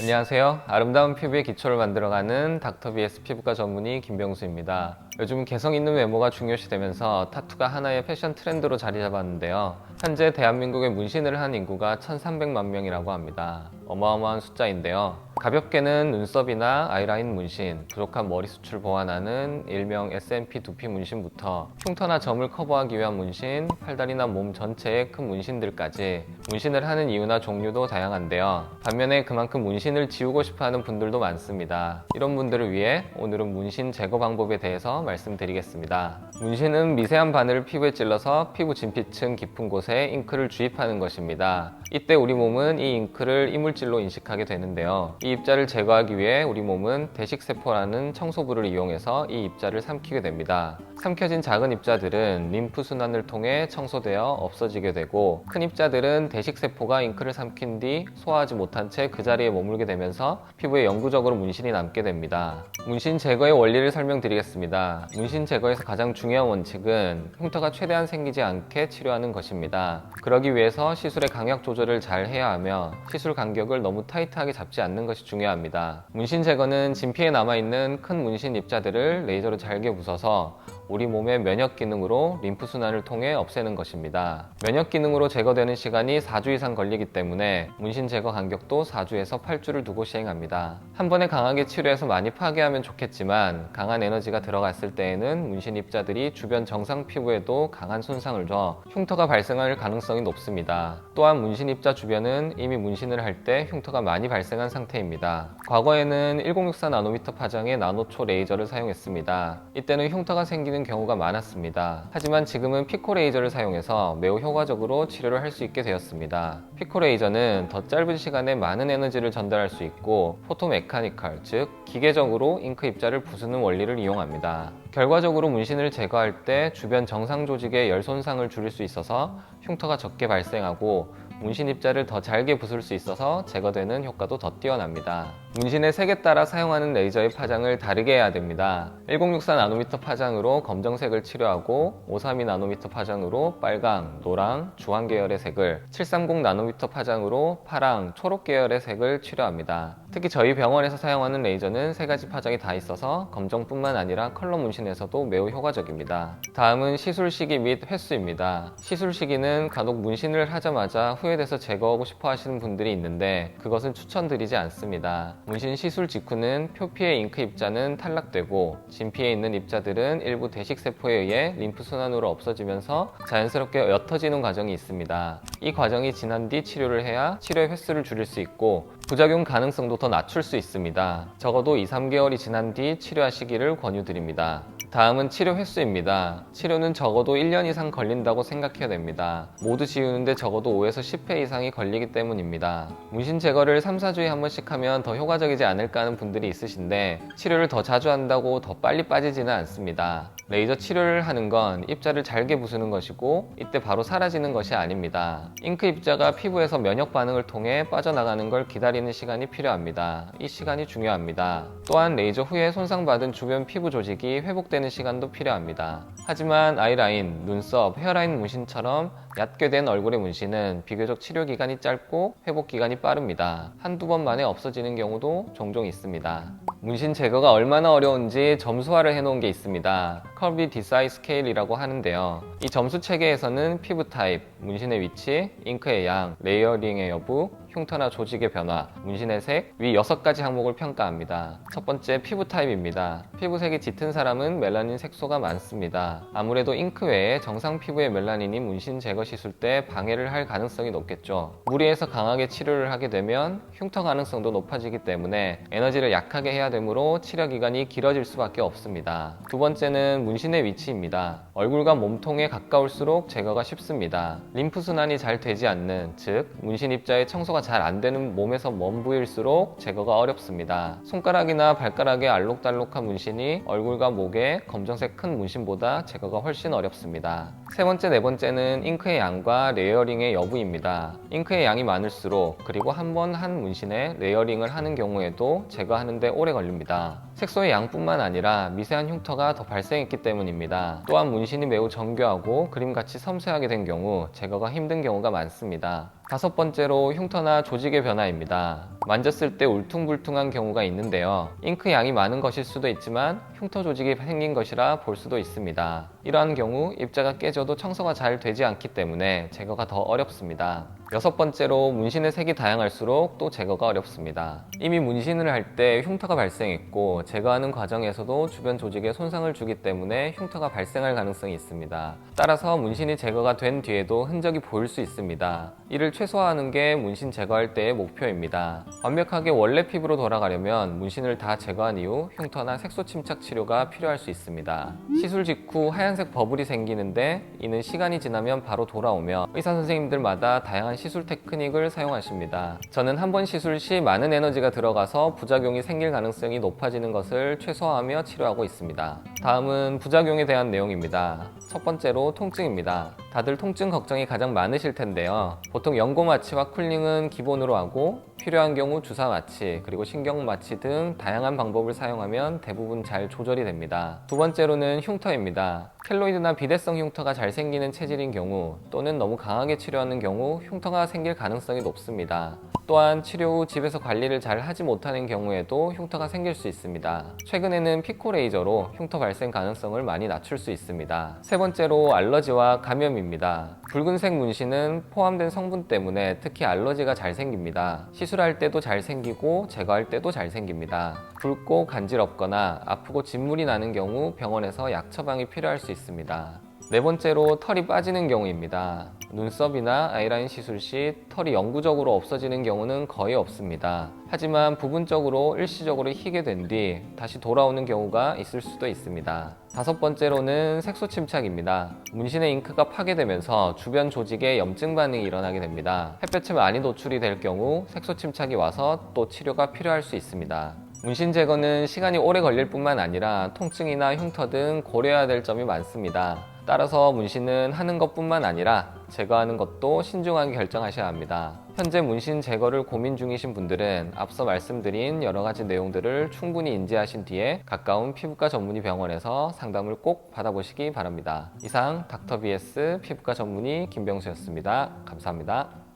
안녕하세요. 아름다운 피부의 기초를 만들어가는 닥터비에스 피부과 전문의 김병수입니다. 요즘 개성 있는 외모가 중요시되면서 타투가 하나의 패션 트렌드로 자리 잡았는데요. 현재 대한민국에 문신을 한 인구가 1,300만 명이라고 합니다. 어마어마한 숫자인데요. 가볍게는 눈썹이나 아이라인 문신, 부족한 머리 숱을 보완하는 일명 SMP 두피 문신부터 흉터나 점을 커버하기 위한 문신, 팔다리나 몸 전체의 큰 문신들까지 문신을 하는 이유나 종류도 다양한데요. 반면에 그만큼 문신을 지우고 싶어하는 분들도 많습니다. 이런 분들을 위해 오늘은 문신 제거 방법에 대해서 말씀드리겠습니다. 문신은 미세한 바늘을 피부에 찔러서 피부 진피층 깊은 곳에 잉크를 주입하는 것입니다. 이때 우리 몸은 이 잉크를 이물질로 인식하게 되는데요. 이 입자를 제거하기 위해 우리 몸은 대식세포라는 청소부를 이용해서 이 입자를 삼키게 됩니다. 삼켜진 작은 입자들은 림프 순환을 통해 청소되어 없어지게 되고, 큰 입자들은 대식세포가 잉크를 삼킨 뒤 소화하지 못한 채 그 자리에 머물게 되면서 피부에 영구적으로 문신이 남게 됩니다. 문신 제거의 원리를 설명드리겠습니다. 문신 제거에서 가장 중요한 원칙은 흉터가 최대한 생기지 않게 치료하는 것입니다. 그러기 위해서 시술의 강약 조절을 잘 해야 하며 시술 간격을 너무 타이트하게 잡지 않는 것이 중요합니다. 문신 제거는 진피에 남아있는 큰 문신 입자들을 레이저로 잘게 부숴서 우리 몸의 면역 기능으로 림프 순환을 통해 없애는 것입니다. 면역 기능으로 제거되는 시간이 4주 이상 걸리기 때문에 문신 제거 간격도 4주에서 8주를 두고 시행합니다. 한 번에 강하게 치료해서 많이 파괴하면 좋겠지만 강한 에너지가 들어갔을 때에는 문신 입자들이 주변 정상 피부에도 강한 손상을 줘 흉터가 발생할 가능성이 높습니다. 또한 문신 입자 주변은 이미 문신을 할 때 흉터가 많이 발생한 상태입니다. 과거에는 1064 나노미터 파장의 나노초 레이저를 사용했습니다. 이때는 흉터가 생기는 경우가 많았습니다. 하지만 지금은 피코 레이저를 사용해서 매우 효과적으로 치료를 할 수 있게 되었습니다. 피코 레이저는 더 짧은 시간에 많은 에너지를 전달할 수 있고 포토메카니컬, 즉 기계적으로 잉크 입자를 부수는 원리를 이용합니다. 결과적으로 문신을 제거할 때 주변 정상 조직의 열 손상을 줄일 수 있어서 흉터가 적게 발생하고 문신 입자를 더 잘게 부술 수 있어서 제거되는 효과도 더 뛰어납니다. 문신의 색에 따라 사용하는 레이저의 파장을 다르게 해야 됩니다. 1064 나노미터 파장으로 검정색을 치료하고 532 나노미터 파장으로 빨강, 노랑, 주황 계열의 색을, 730 나노미터 파장으로 파랑, 초록 계열의 색을 치료합니다. 특히 저희 병원에서 사용하는 레이저는 3가지 파장이 다 있어서 검정뿐만 아니라 컬러 문신에서도 매우 효과적입니다. 다음은 시술 시기 및 횟수입니다. 시술 시기는 간혹 문신을 하자마자 후회돼서 제거하고 싶어 하시는 분들이 있는데 그것은 추천드리지 않습니다. 문신 시술 직후는 표피의 잉크 입자는 탈락되고 진피에 있는 입자들은 일부 대식세포에 의해 림프 순환으로 없어지면서 자연스럽게 옅어지는 과정이 있습니다. 이 과정이 지난 뒤 치료를 해야 치료의 횟수를 줄일 수 있고 부작용 가능성도 더 낮출 수 있습니다. 적어도 2-3개월이 지난 뒤 치료하시기를 권유드립니다. 다음은 치료 횟수입니다. 치료는 적어도 1년 이상 걸린다고 생각해야 됩니다. 모두 지우는데 적어도 5에서 10회 이상이 걸리기 때문입니다. 문신 제거를 3-4주에 한 번씩 하면 더 효과적이지 않을까 하는 분들이 있으신데 치료를 더 자주 한다고 더 빨리 빠지지는 않습니다. 레이저 치료를 하는 건 입자를 잘게 부수는 것이고 이때 바로 사라지는 것이 아닙니다. 잉크 입자가 피부에서 면역 반응을 통해 빠져나가는 걸 기다리는 시간이 필요합니다. 이 시간이 중요합니다. 또한 레이저 후에 손상받은 주변 피부 조직이 회복되는 시간도 필요합니다. 하지만 아이라인, 눈썹, 헤어라인 문신처럼 얕게 된 얼굴의 문신은 비교적 치료 기간이 짧고 회복 기간이 빠릅니다. 한두 번 만에 없어지는 경우도 종종 있습니다. 문신 제거가 얼마나 어려운지 점수화를 해놓은 게 있습니다. 컬비 디사이 스케일이라고 하는데요. 이 점수 체계에서는 피부 타입, 문신의 위치, 잉크의 양, 레이어링의 여부, 흉터나 조직의 변화, 문신의 색, 위 6가지 항목을 평가합니다. 첫 번째, 피부 타입입니다. 피부색이 짙은 사람은 멜라닌 색소가 많습니다. 아무래도 잉크 외에 정상 피부의 멜라닌이 문신 제거 시술 때 방해를 할 가능성이 높겠죠. 무리해서 강하게 치료를 하게 되면 흉터 가능성도 높아지기 때문에 에너지를 약하게 해야 되므로 치료 기간이 길어질 수밖에 없습니다. 두 번째는 문신의 위치입니다. 얼굴과 몸통에 가까울수록 제거가 쉽습니다. 림프 순환이 잘 되지 않는, 즉 문신 입자의 청소가 잘 안 되는 몸에서 먼 부위일수록 제거가 어렵습니다. 손가락이나 발가락에 알록달록한 문신이 얼굴과 목에 검정색 큰 문신보다 제거가 훨씬 어렵습니다. 세 번째, 네 번째는 잉크의 양과 레이어링의 여부입니다. 잉크의 양이 많을수록, 그리고 한 번 한 문신에 레이어링을 하는 경우에도 제거하는 데 오래 걸립니다. 색소의 양뿐만 아니라 미세한 흉터가 더 발생했기 때문입니다. 또한 문신이 매우 정교하고 그림같이 섬세하게 된 경우 제거가 힘든 경우가 많습니다. 다섯 번째로 흉터나 조직의 변화입니다. 만졌을 때 울퉁불퉁한 경우가 있는데요. 잉크 양이 많은 것일 수도 있지만 흉터 조직이 생긴 것이라 볼 수도 있습니다. 이러한 경우 입자가 깨져도 청소가 잘 되지 않기 때문에 제거가 더 어렵습니다. 여섯 번째로 문신의 색이 다양할수록 또 제거가 어렵습니다. 이미 문신을 할 때 흉터가 발생했고 제거하는 과정에서도 주변 조직에 손상을 주기 때문에 흉터가 발생할 가능성이 있습니다. 따라서 문신이 제거가 된 뒤에도 흔적이 보일 수 있습니다. 이를 최소화하는 게 문신 제거할 때의 목표입니다. 완벽하게 원래 피부로 돌아가려면 문신을 다 제거한 이후 흉터나 색소 침착 치료가 필요할 수 있습니다. 시술 직후 하얀색 버블이 생기는데 이는 시간이 지나면 바로 돌아오며 의사 선생님들마다 다양한 시술 테크닉을 사용하십니다. 저는 한 번 시술 시 많은 에너지가 들어가서 부작용이 생길 가능성이 높아지는 것을 최소화하며 치료하고 있습니다. 다음은 부작용에 대한 내용입니다. 첫 번째로 통증입니다. 다들 통증 걱정이 가장 많으실 텐데요. 보통 연고 마취와 쿨링은 기본으로 하고 필요한 경우 주사 마취, 그리고 신경 마취 등 다양한 방법을 사용하면 대부분 잘 조절이 됩니다. 두 번째로는 흉터입니다. 켈로이드나 비대성 흉터가 잘 생기는 체질인 경우 또는 너무 강하게 치료하는 경우 흉터가 생길 가능성이 높습니다. 또한 치료 후 집에서 관리를 잘 하지 못하는 경우에도 흉터가 생길 수 있습니다. 최근에는 피코 레이저로 흉터 발생 가능성을 많이 낮출 수 있습니다. 세 번째로 알러지와 감염입니다. 붉은색 문신은 포함된 성분 때문에 특히 알러지가 잘 생깁니다. 시술할 때도 잘 생기고 제거할 때도 잘 생깁니다. 붉고 간지럽거나 아프고 진물이 나는 경우 병원에서 약 처방이 필요할 수 있습니다. 네 번째로 털이 빠지는 경우입니다. 눈썹이나 아이라인 시술 시 털이 영구적으로 없어지는 경우는 거의 없습니다. 하지만 부분적으로 일시적으로 희게 된 뒤 다시 돌아오는 경우가 있을 수도 있습니다. 다섯 번째로는 색소 침착입니다. 문신의 잉크가 파괴되면서 주변 조직에 염증 반응이 일어나게 됩니다. 햇볕에 많이 노출이 될 경우 색소 침착이 와서 또 치료가 필요할 수 있습니다. 문신 제거는 시간이 오래 걸릴 뿐만 아니라 통증이나 흉터 등 고려해야 될 점이 많습니다. 따라서 문신은 하는 것뿐만 아니라 제거하는 것도 신중하게 결정하셔야 합니다. 현재 문신 제거를 고민 중이신 분들은 앞서 말씀드린 여러 가지 내용들을 충분히 인지하신 뒤에 가까운 피부과 전문의 병원에서 상담을 꼭 받아보시기 바랍니다. 이상 닥터비에스 피부과 전문의 김병수였습니다. 감사합니다.